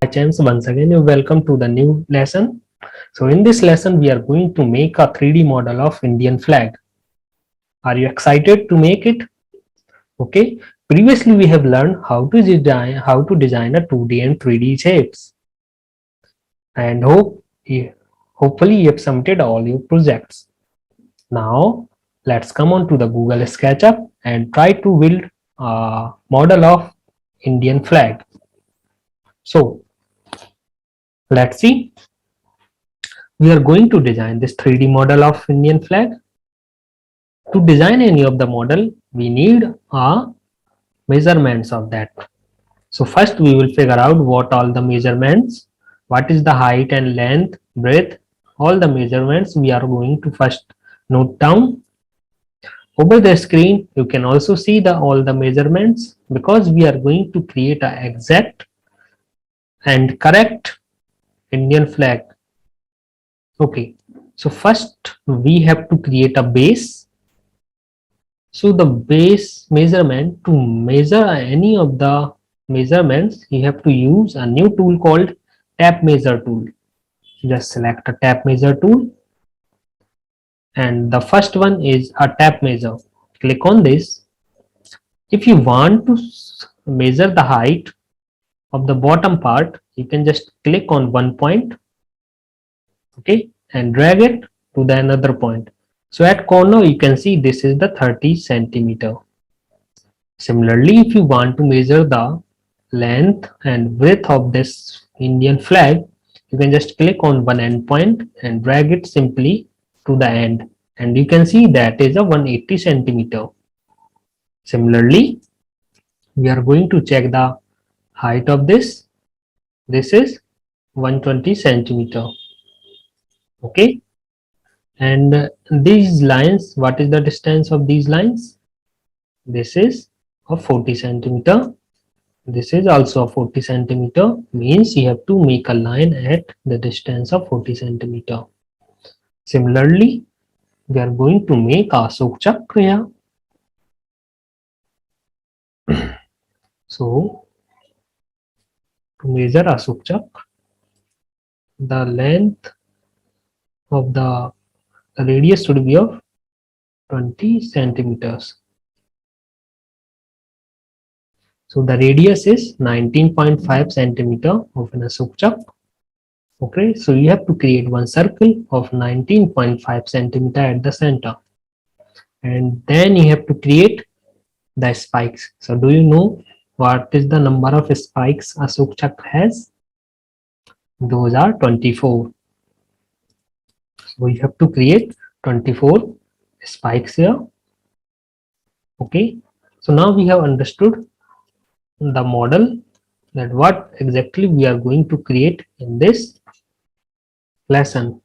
Hi champs, once again you welcome to the new lesson. So in this lesson we are going to make a 3D model of Indian flag. Are you excited to make it? Okay. Previously we have learned how to design a 2D and 3D shapes, and hopefully you have submitted all your projects. Now let's come on to the Google Sketchup and try to build a model of Indian flag. So let's see. We are going to design this 3D model of Indian flag. To design any of the model, we need measurements of that. So first we will figure out what all the measurements, what is the height and length, breadth, all the measurements we are going to first note down. Over the screen, you can also see all the measurements, because we are going to create an exact and correct Indian flag. Okay, so first we have to create a base. So the base measurement, to measure any of the measurements, you have to use a new tool called tape measure tool. Just select a tape measure tool, and the first one is a tape measure. Click on this. If you want to measure the height of the bottom part, you can just click on one point, okay, and drag it to the another point. So at corner you can see this is the 30 centimeter. Similarly, if you want to measure the length and width of this Indian flag, you can just click on one endpoint and drag it simply to the end, and you can see that is a 180 centimeter. Similarly, we are going to check the height of this. This is 120 centimeter. Okay, and these lines, what is the distance of these lines? This is of 40 centimeter. This is also a 40 centimeter, means you have to make a line at the distance of 40 centimeter. Similarly, we are going to make a Ashok Chakra here. So to measure Ashok Chakra, the length of the radius should be of 20 centimeters. So the radius is 19.5 centimeter of an Ashok Chakra. Okay, so you have to create one circle of 19.5 centimeter at the center, and then you have to create the spikes. So do you know what is the number of spikes Ashok Chakra has? Those are 24. So you have to create 24 spikes here. Okay, so now we have understood the model, that what exactly we are going to create in this lesson.